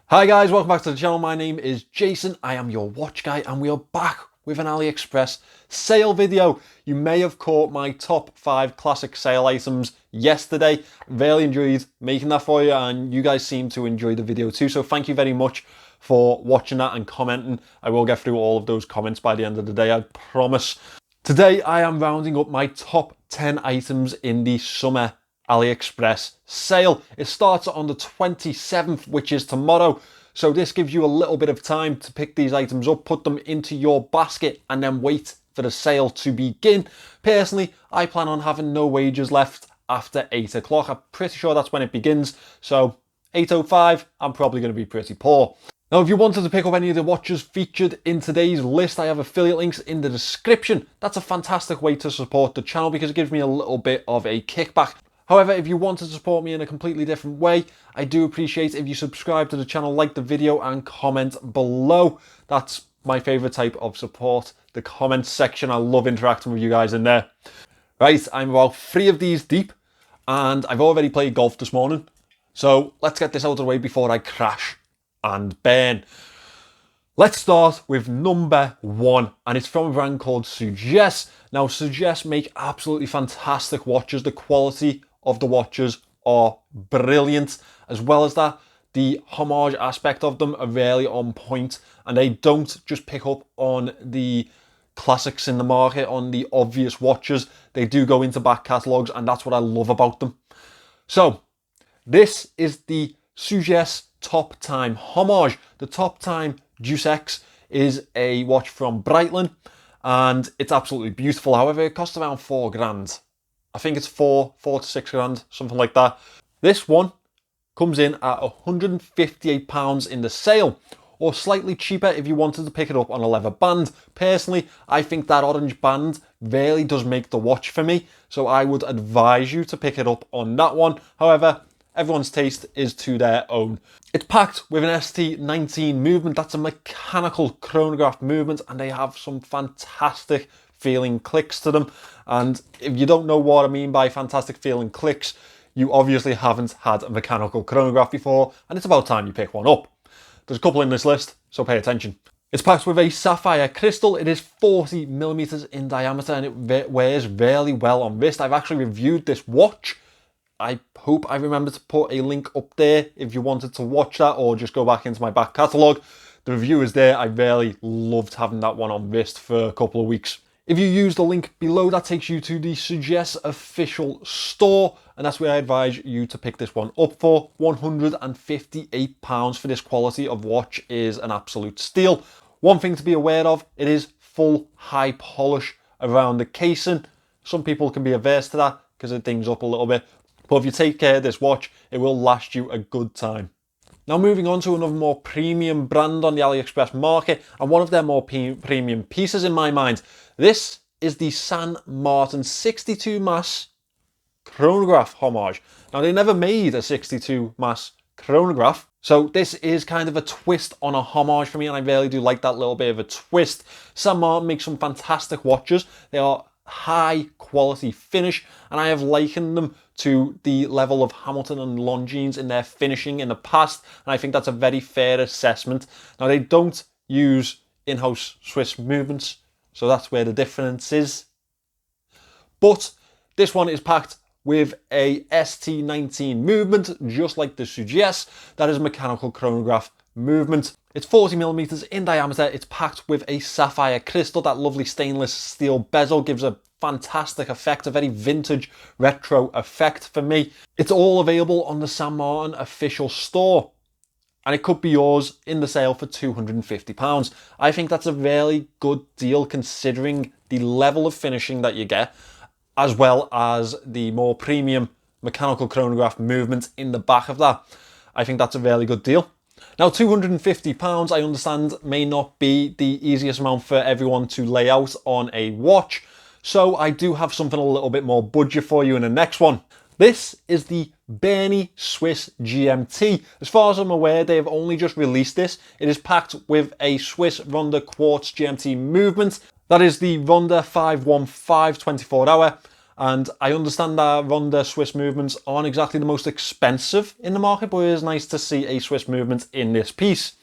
Hi guys, welcome back to the channel. My name is Jason. I am your watch guy and we are back with an AliExpress sale video. You may have caught my top 5 classic sale items yesterday. Really enjoyed making that for you and you guys seem to enjoy the video too. So thank you very much for watching that and commenting. I will get through all of those comments by the end of the day, I promise. Today I am rounding up my top 10 items in the summer AliExpress sale. It starts on the 27th, which is tomorrow. So this gives you a little bit of time to pick these items up, put them into your basket, and then wait for the sale to begin. Personally, I plan on having no wages left after 8 o'clock. I'm pretty sure that's when it begins. So 8:05, I'm probably going to be pretty poor. Now, if you wanted to pick up any of the watches featured in today's list, I have affiliate links in the description. That's a fantastic way to support the channel because it gives me a little bit of a kickback. However, if you want to support me in a completely different way, I do appreciate if you subscribe to the channel, like the video and comment below. That's my favourite type of support, the comments section. I love interacting with you guys in there. Right, I'm about 3 of these deep and I've already played golf this morning. So let's get this out of the way before I crash and burn. Let's start with number 1, and it's from a brand called Suggest. Now, Suggest make absolutely fantastic watches. The quality of the watches are brilliant. As well as that, the homage aspect of them are really on point, and they don't just pick up on the classics in the market, on the obvious watches. They do go into back catalogues, and that's what I love about them. So, this is the Suggest Top Time Homage. The Top Time Deuce X is a watch from Breitling and it's absolutely beautiful. However, it costs around 4 grand. I think it's 4 to 6 grand, something like that. This one comes in at £158 in the sale, or slightly cheaper if you wanted to pick it up on a leather band. Personally, I think that orange band really does make the watch for me, so I would advise you to pick it up on that one. However, everyone's taste is to their own. It's packed with an ST19 movement. That's a mechanical chronograph movement, and they have some fantastic feeling clicks to them. And if you don't know what I mean by fantastic feeling clicks, you obviously haven't had a mechanical chronograph before, and it's about time you pick one up. There's a couple in this list, so pay attention. It's packed with a sapphire crystal. It is 40mm in diameter, and it wears really well on wrist. I've actually reviewed this watch. I hope I remember to put a link up there if you wanted to watch that, or just go back into my back catalogue. The review is there. I really loved having that one on wrist for a couple of weeks. If you use the link below, that takes you to the Suggest official store, and that's where I advise you to pick this one up for. £158 for this quality of watch is an absolute steal. One thing to be aware of, it is full high polish around the casing. Some people can be averse to that because it dings up a little bit. But if you take care of this watch, it will last you a good time. Now, moving on to another more premium brand on the AliExpress market, and one of their more premium pieces in my mind. This is the San Martin 62 mass chronograph homage. Now, they never made a 62 mass chronograph, so this is kind of a twist on a homage for me, and I really do like that little bit of a twist. San Martin makes some fantastic watches. They are high quality finish, and I have likened them to the level of Hamilton and Longines in their finishing in the past, and I think that's a very fair assessment. Now, they don't use in-house Swiss movements, so that's where the difference is. But this one is packed with a ST19 movement, just like the Suggest. That is a mechanical chronograph movement. It's 40mm in diameter. It's packed with a sapphire crystal. That lovely stainless steel bezel gives a fantastic effect, a very vintage retro effect for me. It's all available on the San Martin official store, and it could be yours in the sale for £250. I think that's a really good deal considering the level of finishing that you get, as well as the more premium mechanical chronograph movement in the back of that. I think that's a really good deal. Now, £250, I understand, may not be the easiest amount for everyone to lay out on a watch, so I do have something a little bit more budget for you in the next one. This is the Berny Swiss GMT. As far as I'm aware, they have only just released this. It is packed with a Swiss Ronda Quartz GMT movement. That is the Ronda 515 24 hour, And I understand that Ronda Swiss movements aren't exactly the most expensive in the market, but it is nice to see a Swiss movement in this piece.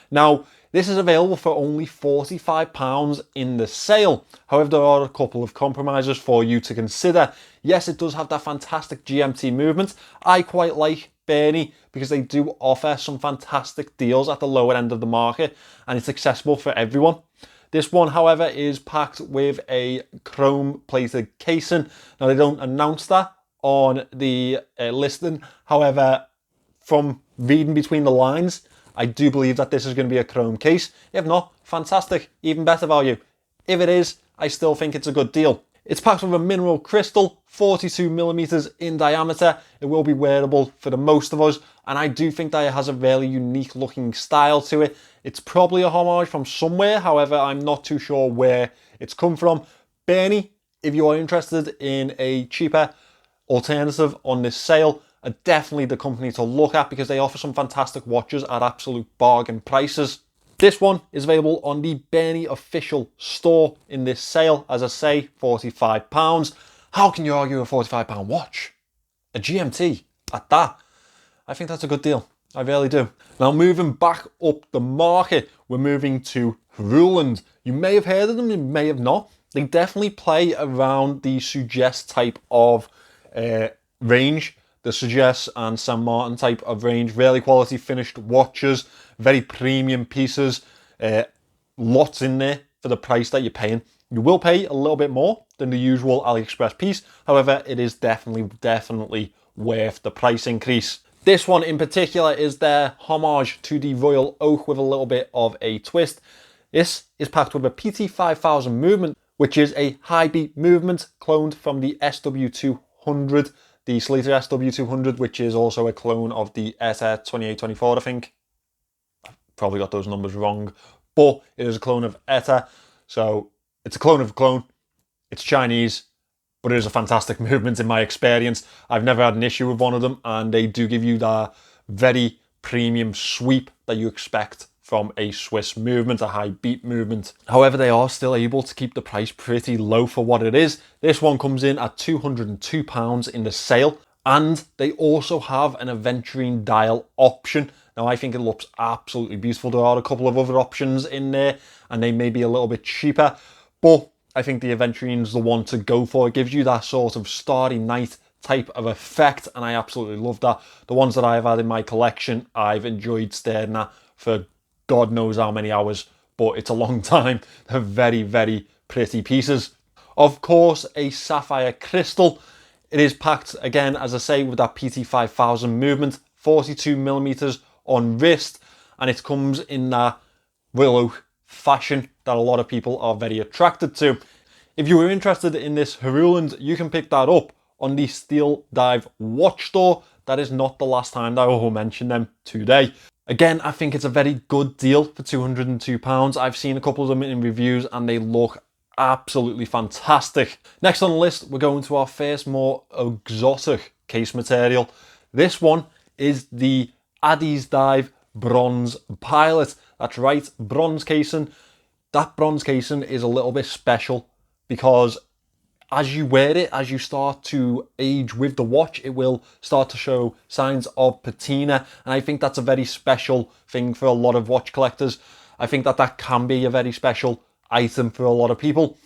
Now, this is available for only £45 in the sale. However, there are a couple of compromises for you to consider. Yes, it does have that fantastic GMT movement. I quite like Berny because they do offer some fantastic deals at the lower end of the market, and it's accessible for everyone. This one, however, is packed with a chrome plated casing. Now, they don't announce that on the listing. However, from reading between the lines, I do believe that this is going to be a chrome case. If not, fantastic, even better value. If it is, I still think it's a good deal. It's packed with a mineral crystal, 42mm in diameter. It will be wearable for the most of us, and I do think that it has a very unique looking style to it. It's probably a homage from somewhere, however, I'm not too sure where it's come from. Berny, if you are interested in a cheaper alternative on this sale, are definitely the company to look at because they offer some fantastic watches at absolute bargain prices. This one is available on the Berny official store in this sale, as I say, £45. How can you argue a £45 watch? A GMT at that. I think that's a good deal. I really do. Now, moving back up the market, we're moving to Rueland. You may have heard of them, you may have not. They definitely play around the Suggest type of range. The Suggest and San Martin type of range. Really quality finished watches, very premium pieces. Lots in there for the price that you're paying. You will pay a little bit more than the usual AliExpress piece. However, it is definitely worth the price increase. This one in particular is their homage to the Royal Oak with a little bit of a twist. This is packed with a PT5000 movement, which is a high beat movement cloned from the SW200, the Slater SW200, which is also a clone of the ETA 2824, I think. I've probably got those numbers wrong, but it is a clone of ETA, so it's a clone of a clone. It's Chinese, but it is a fantastic movement in my experience. I've never had an issue with one of them, and they do give you that very premium sweep that you expect from a Swiss movement, a high beat movement. However, they are still able to keep the price pretty low for what it is. This one comes in at £202 in the sale, and they also have an aventurine dial option. Now, I think it looks absolutely beautiful. There are a couple of other options in there, and they may be a little bit cheaper, but I think the Aventurine's the one to go for. It gives you that sort of Starry Night type of effect, and I absolutely love that. The ones that I've had in my collection, I've enjoyed staring at for God knows how many hours, but it's a long time. They're very pretty pieces. Of course, a sapphire crystal. It is packed, again, as I say, with that PT5000 movement, 42mm on wrist, and it comes in that Royal Oak fashion that a lot of people are very attracted to. If you were interested in this Rueland, you can pick that up on the Steel Dive watch store. That is not the last time that I will mention them today. Again, I think it's a very good deal for £202. I've seen a couple of them in reviews and they look absolutely fantastic. Next on the list, we're going to our first more exotic case material. This one is the Addiesdive bronze pilot. That's right, bronze casing. That bronze casing is a little bit special because as you wear it, as you start to age with the watch, it will start to show signs of patina. And I think that's a very special thing for a lot of watch collectors. I think that that can be a very special item for a lot of people.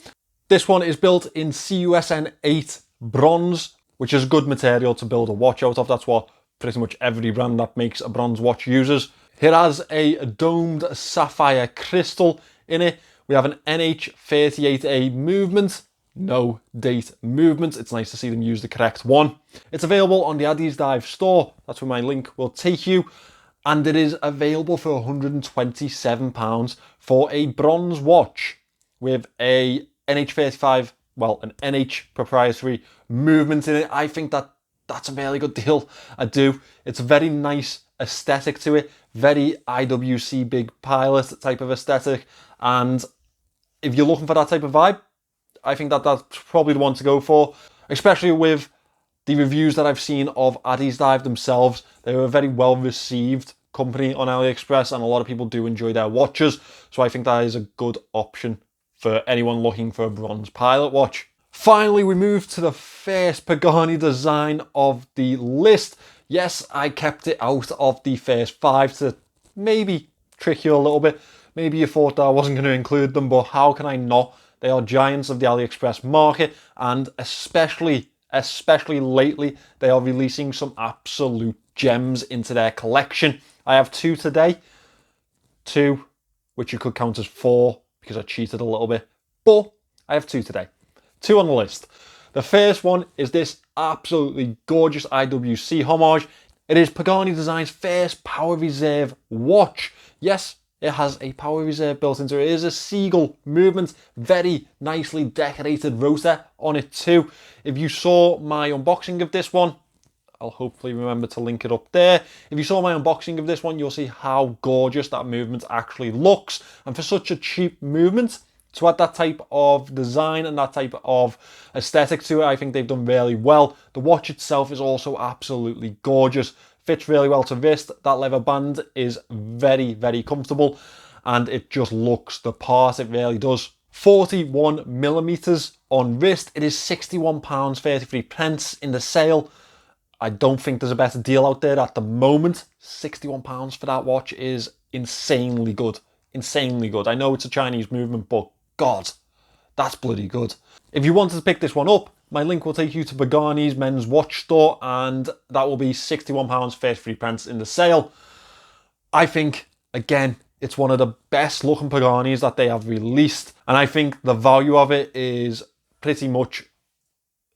This one is built in CUSN 8 bronze, which is a good material to build a watch out of. That's what pretty much every brand that makes a bronze watch uses. It has a domed sapphire crystal in it. We have an NH38A movement. No date movement. It's nice to see them use the correct one. It's available on the Addiesdive store. That's where my link will take you. And it is available for £127 for a bronze watch with a NH35, well, an NH proprietary movement in it. I think that that's a very good deal. I do. It's a very nice aesthetic to it. Very IWC big pilot type of aesthetic. And if you're looking for that type of vibe, I think that that's probably the one to go for, especially with the reviews that I've seen of Addiesdive themselves. They're a very well received company on AliExpress and a lot of people do enjoy their watches. So I think that is a good option for anyone looking for a bronze pilot watch. Finally, we move to the first Pagani design of the list. Yes, I kept it out of the first 5 to maybe trick you a little bit. Maybe you thought that I wasn't going to include them, but how can I not? They are giants of the AliExpress market, and especially lately, they are releasing some absolute gems into their collection. I have 2 today. 2, which you could count as 4 because I cheated a little bit, but I have 2 today. 2 on the list. The first one is this absolutely gorgeous IWC homage. It is Pagani Design's first power reserve watch. Yes, it has a power reserve built into it. It is a seagull movement, very nicely decorated rotor on it too. If you saw my unboxing of this one, I'll hopefully remember to link it up there. If you saw my unboxing of this one, you'll see how gorgeous that movement actually looks. And for such a cheap movement, to add that type of design and that type of aesthetic to it, I think they've done really well. The watch itself is also absolutely gorgeous. Fits really well to wrist. That leather band is very, very comfortable, and it just looks the part. It really does. 41 millimeters on wrist. It is £61.33 in the sale. I don't think there's a better deal out there at the moment. £61 for that watch is insanely good. Insanely good. I know it's a Chinese movement, but God, that's bloody good. If you wanted to pick this one up, my link will take you to Pagani's men's watch store, and that will be £61.33 in the sale. I think, again, it's one of the best looking Paganis that they have released, and I think the value of it is pretty much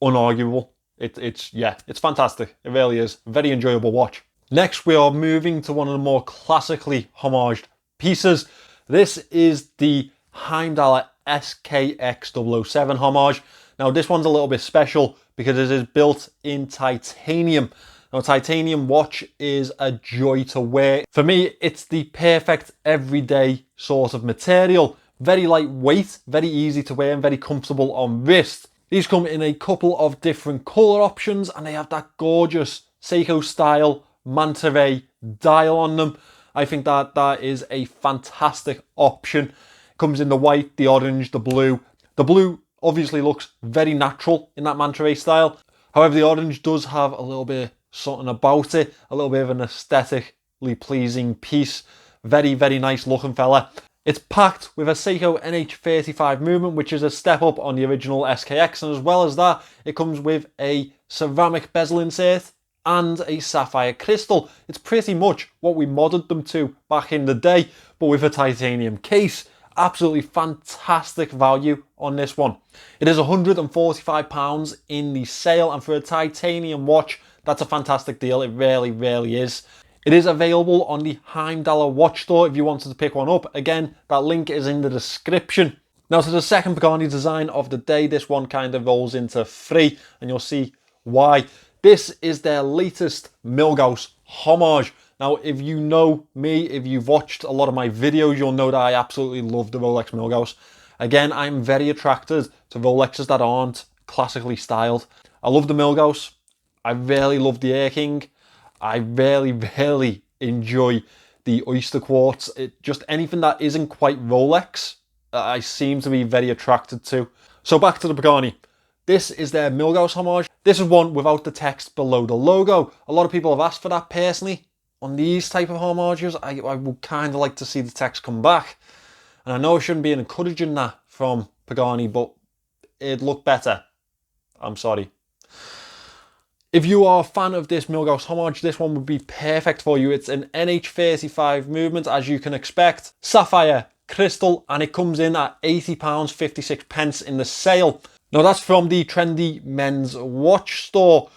unarguable. It's fantastic. It really is. Very enjoyable watch. Next, we are moving to one of the more classically homaged pieces. This is the Heimdallr SKX007 homage. Now, this one's a little bit special because it is built in titanium. Now, titanium watch is a joy to wear. For me, it's the perfect everyday sort of material. Very lightweight, very easy to wear, and very comfortable on wrist. These come in a couple of different colour options, and they have that gorgeous Seiko style manta ray dial on them. I think that is a fantastic option. It comes in the white, the orange, the blue. The blue obviously looks very natural in that manta ray style. However, the orange does have a little bit something about it, a little bit of an aesthetically pleasing piece. Very, very nice looking fella. It's packed with a Seiko NH35 movement, which is a step up on the original SKX, and as well as that, it comes with a ceramic bezel insert and a sapphire crystal. It's pretty much what we modded them to back in the day, but with a titanium case. Absolutely fantastic value on this one. It is £145 in the sale, and for a titanium watch, that's a fantastic deal. It really, really is. It is available on the Heimdallr watch store if you wanted to pick one up. Again, that link is in the description. Now to the second Pagani design of the day. This one kind of rolls into 3, and you'll see why. This is their latest milgauss homage. Now, if you know me, if you've watched a lot of my videos, you'll know that I absolutely love the Rolex milgauss. Again, I'm very attracted to Rolexes that aren't classically styled. I love the milgauss. I really love the Air King. I really enjoy the oyster quartz. Just anything that isn't quite Rolex, I seem to be very attracted to. So back to the Pagani. This is their milgauss homage. This is one without the text below the logo. A lot of people have asked for that personally. On these type of homages, I would kind of like to see the text come back. And I know I shouldn't be encouraging that from Pagani, but it'd look better. I'm sorry. If you are a fan of this milgauss homage, this one would be perfect for you. It's an NH35 movement, as you can expect. Sapphire crystal, and it comes in at £80.56 in the sale. Now that's from the trendy men's watch store.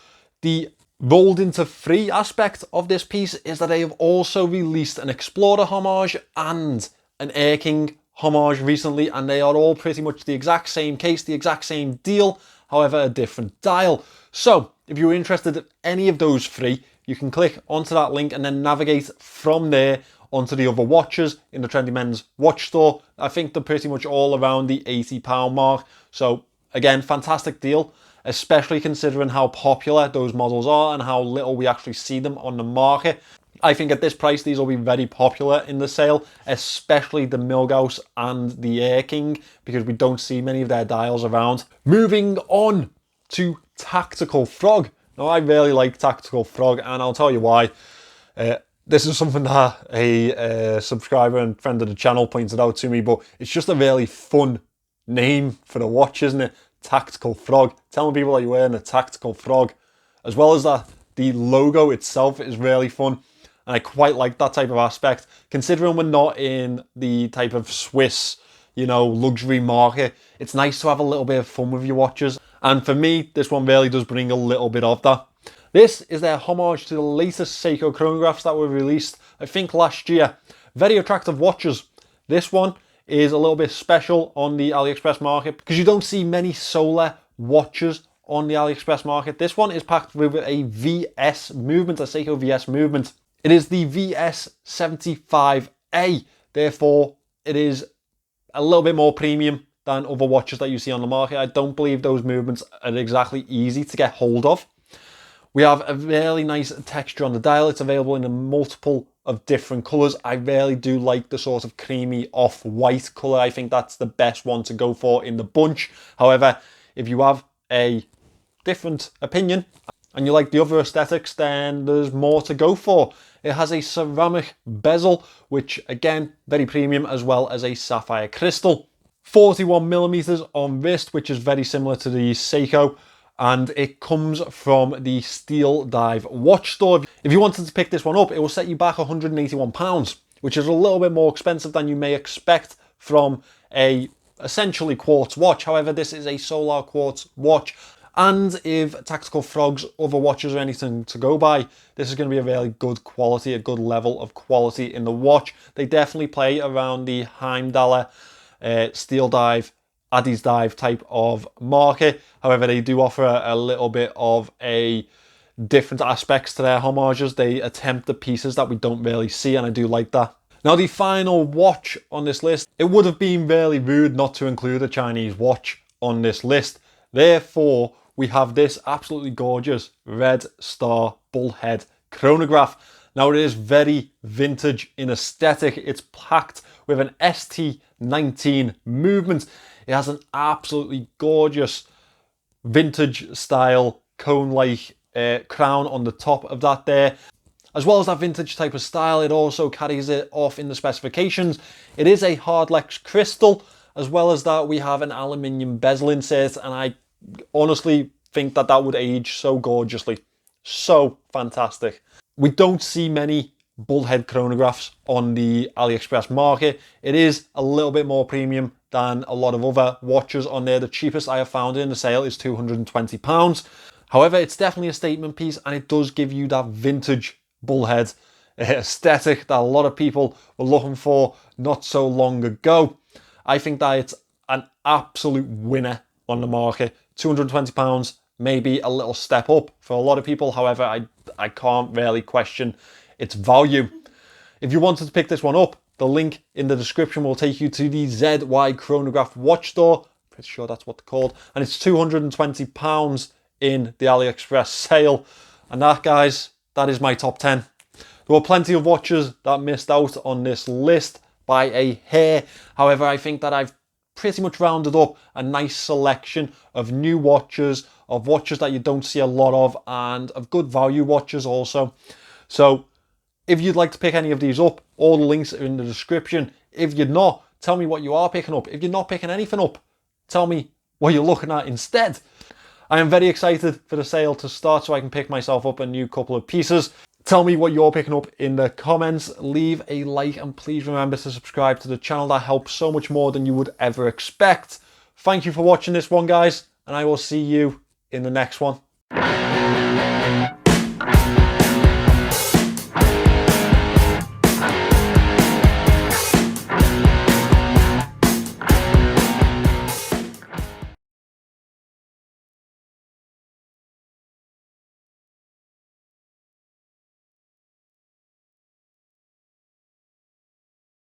The rolled into 3 aspect of this piece is that they have also released an Explorer homage and an Air King homage recently, and they are all pretty much the exact same case, the exact same deal, however a different dial. So if you're interested in any of those 3, you can click onto that link and then navigate from there onto the other watches in the trendy men's watch store. I think they're pretty much all around the £80 mark. So again, fantastic deal, especially considering how popular those models are and how little we actually see them on the market. I think at this price, these will be very popular in the sale, especially the milgauss and the Air King, because we don't see many of their dials around. Moving on to Tactical Frog. Now, I really like Tactical Frog, and I'll tell you why. This is something that a subscriber and friend of the channel pointed out to me, but it's just a really fun name for the watch, isn't it? Tactical Frog. Telling people that you're wearing a Tactical Frog. As well as that, the logo itself is really fun. And I quite like that type of aspect. Considering we're not in the type of Swiss, you know, luxury market, it's nice to have a little bit of fun with your watches. And for me, this one really does bring a little bit of that. This is their homage to the latest Seiko chronographs that were released, I think, last year. Very attractive watches. This one is a little bit special on the AliExpress market because you don't see many solar watches on the AliExpress market. This one is packed with a VS movement, a Seiko VS movement. It is the VS75A, therefore it is a little bit more premium than other watches that you see on the market. I don't believe those movements are exactly easy to get hold of. We have a really nice texture on the dial. It's available in a multiple of different colours. I really do like the sort of creamy off-white colour. I think that's the best one to go for in the bunch. However, if you have a different opinion and you like the other aesthetics, then there's more to go for. It has a ceramic bezel, which again, very premium, as well as a sapphire crystal. 41mm on wrist, which is very similar to the Seiko, and it comes from the Addiesdive watch store. If you wanted to pick this one up, it will set you back £181, which is a little bit more expensive than you may expect from a essentially quartz watch. However, this is a solar quartz watch. And if Tactical Frog's other watches are anything to go by, this is going to be a really good quality, a good level of quality in the watch. They definitely play around the Heimdallr, Addiesdive, Addiesdive type of market. However, they do offer a little bit of a different aspects to their homages. They attempt the pieces that we don't really see, and I do like that. Now, the final watch on this list, it would have been really rude not to include a Chinese watch on this list. Therefore, we have this absolutely gorgeous Red Star bullhead chronograph. Now, it is very vintage in aesthetic. It's packed with an ST19 movement. It has an absolutely gorgeous vintage style cone-like crown on the top of that there. As well as that vintage type of style, it also carries it off in the specifications. It is a hardlex crystal. As well as that, we have an aluminium bezel insert, and I honestly think that that would age so gorgeously. So fantastic. We don't see many bullhead chronographs on the AliExpress market. It is a little bit more premium than a lot of other watches on there. The cheapest I have found in the sale is £220. However, it's definitely a statement piece, and it does give you that vintage bullhead aesthetic that a lot of people were looking for not so long ago. I think that it's an absolute winner on the market. £220 may be a little step up for a lot of people. However, I can't really question its value. If you wanted to pick this one up, the link in the description will take you to the ZY Chronograph watch store. Pretty sure that's what they're called. And it's £220 in the AliExpress sale. And that, guys, that is my top 10. There were plenty of watches that missed out on this list by a hair. However, I think that I've pretty much rounded up a nice selection of new watches, of watches that you don't see a lot of, and of good value watches also. So if you'd like to pick any of these up, all the links are in the description. If you're not, tell me what you are picking up. If you're not picking anything up, tell me what you're looking at instead. I am very excited for the sale to start so I can pick myself up a new couple of pieces. Tell me what you're picking up in the comments. Leave a like, and please remember to subscribe to the channel. That helps so much more than you would ever expect. Thank you for watching this one, guys, and I will see you in the next one.